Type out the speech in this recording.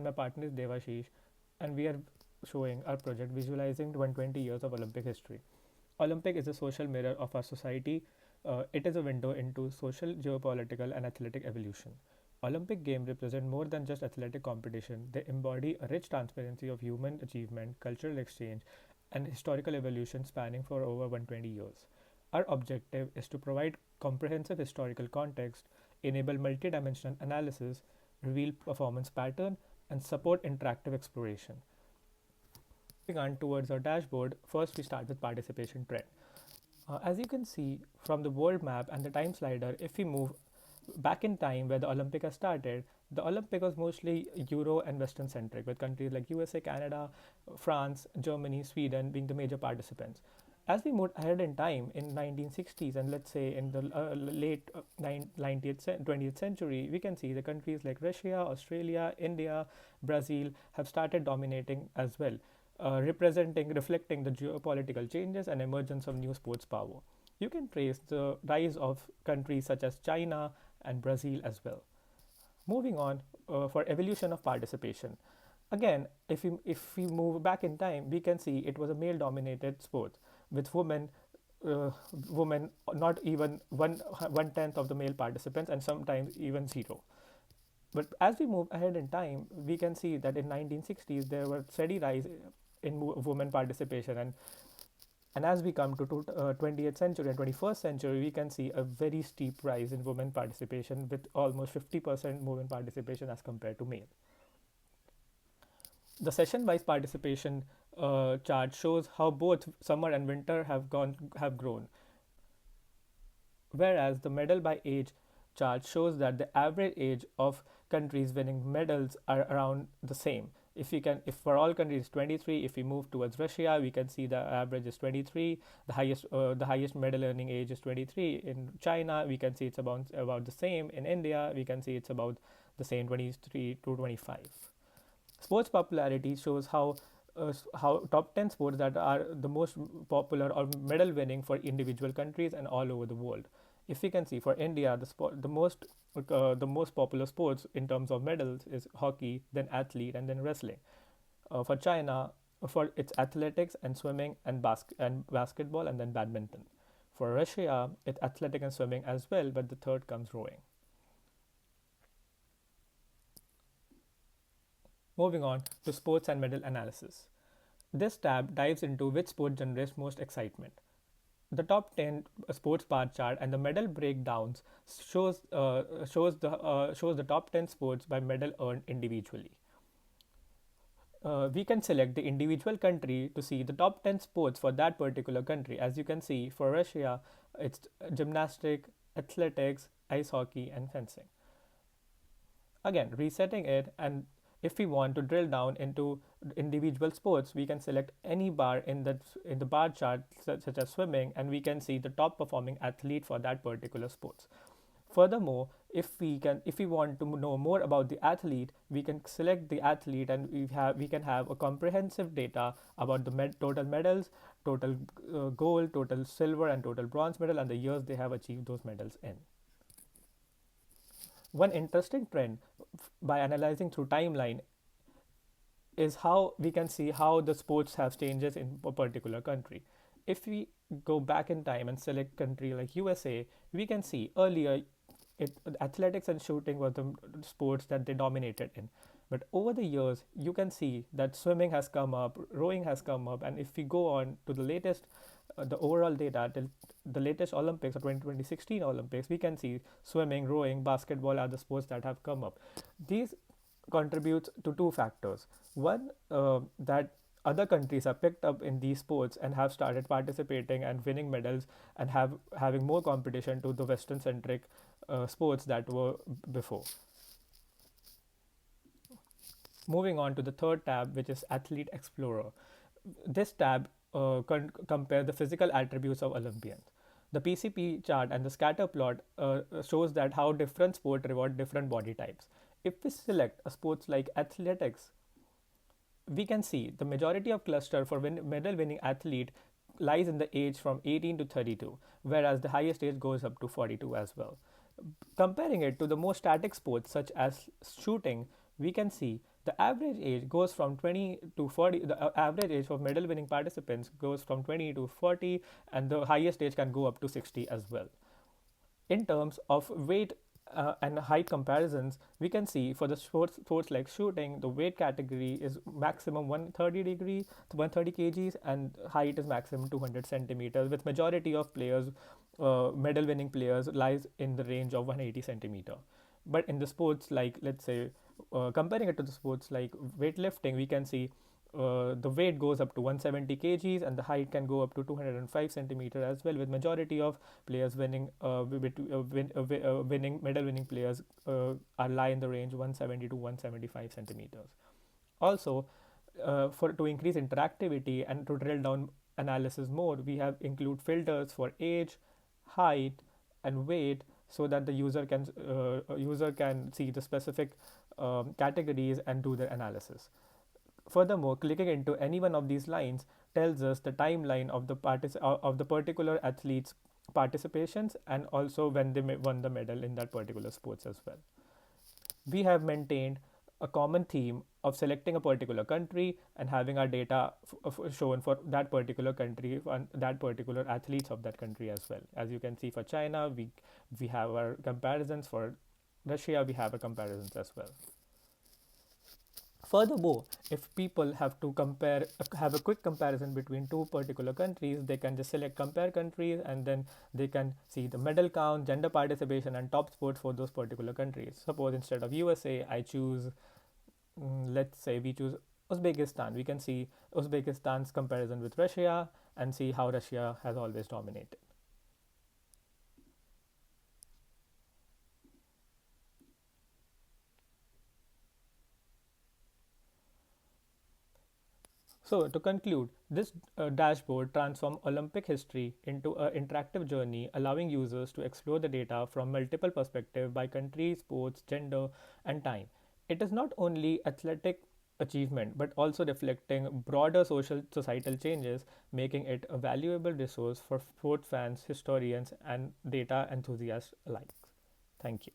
my partner is Devashish, and we are showing our project visualizing 120 years of Olympic history. Olympic is a social mirror of our society. It is a window into social, geopolitical, and athletic evolution. Olympic Games represent more than just athletic competition. They embody a rich transparency of human achievement, cultural exchange, and historical evolution spanning for over 120 years. Our objective is to provide comprehensive historical context, enable multidimensional analysis, reveal performance pattern, and support interactive exploration. Moving on towards our dashboard, first we start with participation trend. As you can see from the world map and the time slider, if we move back in time where the Olympic has started, the Olympic was mostly Euro and Western centric, with countries like USA, Canada, France, Germany, Sweden being the major participants. As we moved ahead in time in 1960s and let's say in the late 19th 20th century, we can see the countries like Russia, Australia, India, Brazil have started dominating as well, reflecting the geopolitical changes and emergence of new sports power. You can trace the rise of countries such as China and Brazil as well. Moving on, for evolution of participation. Again, if we move back in time, we can see it was a male-dominated sport with uh, women not even one tenth of the male participants, and sometimes even zero. But as we move ahead in time, we can see that in 1960s there were steady rise in women participation, and as we come to 20th century and 21st century, we can see a very steep rise in women participation with almost 50% women participation as compared to male. The session-wise participation chart shows how both summer and winter have grown, whereas the medal by age chart shows that the average age of countries winning medals are around the same. If for all countries 23, if we move towards Russia, we can see the average is 23. The highest medal earning age is 23. In China, we can see it's about the same. In India, we can see it's about the same, 23 to 25. Sports popularity shows how top 10 sports that are the most popular or medal winning for individual countries and all over the world. If we can see for India, the most popular sports in terms of medals is hockey, then athlete, and then wrestling. For China, for its athletics and swimming and basketball, and then badminton. For Russia, it's athletic and swimming as well, but the third comes rowing. Moving on to sports and medal analysis. This tab dives into which sport generates most excitement. The top 10 sports bar chart and the medal breakdowns shows the top 10 sports by medal earned individually. We can select the individual country to see the top 10 sports for that particular country. As you can see, for Russia, it's gymnastics, athletics, ice hockey, and fencing. Again, resetting it, and if we want to drill down into individual sports, we can select any bar in the bar chart, such as swimming, and we can see the top performing athlete for that particular sports. Furthermore, if we want to know more about the athlete, we can select the athlete, and we can have a comprehensive data about the total medals, total gold, total silver, and total bronze medal, and the years they have achieved those medals in. One interesting trend by analyzing through timeline is how we can see how the sports have changes in a particular country. If we go back in time and select country like USA, we can see earlier athletics and shooting were the sports that they dominated in. But over the years, you can see that swimming has come up, rowing has come up, and if we go on to the latest, the overall data till the latest Olympics or 2016 Olympics, we can see swimming, rowing, basketball are the sports that have come up. These contributes to two factors. One, that other countries have picked up in these sports and have started participating and winning medals and having more competition to the Western centric sports that were before. Moving on to the third tab, which is Athlete Explorer. This tab compares the physical attributes of Olympians. The PCP chart and the scatter plot shows that how different sports reward different body types. If we select a sports like athletics, we can see the majority of cluster for medal winning athlete lies in the age from 18 to 32, whereas the highest age goes up to 42 as well. Comparing it to the more static sports such as shooting, we can see The average age goes from 20 to 40. The average age of medal winning participants goes from 20 to 40, and the highest age can go up to 60 as well. In terms of weight and height comparisons, we can see for the sports like shooting, the weight category is maximum 130 kgs, and height is maximum 200 centimeters. With majority of players, medal winning players, lies in the range of 180 centimeter. But in the sports like, let's say, comparing it to the sports like weightlifting, we can see the weight goes up to 170 kgs, and the height can go up to 205 centimeter as well, with majority of players winning medal winning players are lie in the range 170 to 175 centimeters. Also, for to increase interactivity and to drill down analysis more, we have include filters for age, height, and weight, so that the user can see the specific categories and do the analysis. Furthermore, clicking into any one of these lines tells us the timeline of the particular athlete's participations, and also when they won the medal in that particular sports as well. We have maintained a common theme of selecting a particular country and having our data shown for that particular country and that particular athletes of that country as well. As you can see, for China, we have our comparisons. For Russia, we have our comparisons as well. Furthermore, if people have a quick comparison between two particular countries, they can just select compare countries, and then they can see the medal count, gender participation, and top sport for those particular countries. Suppose instead of USA, I choose, let's say we choose Uzbekistan. We can see Uzbekistan's comparison with Russia and see how Russia has always dominated. So, to conclude, this dashboard transforms Olympic history into an interactive journey, allowing users to explore the data from multiple perspectives by country, sports, gender, and time. It is not only athletic achievement but also reflecting broader societal changes, making it a valuable resource for sport fans, historians, and data enthusiasts alike. Thank you.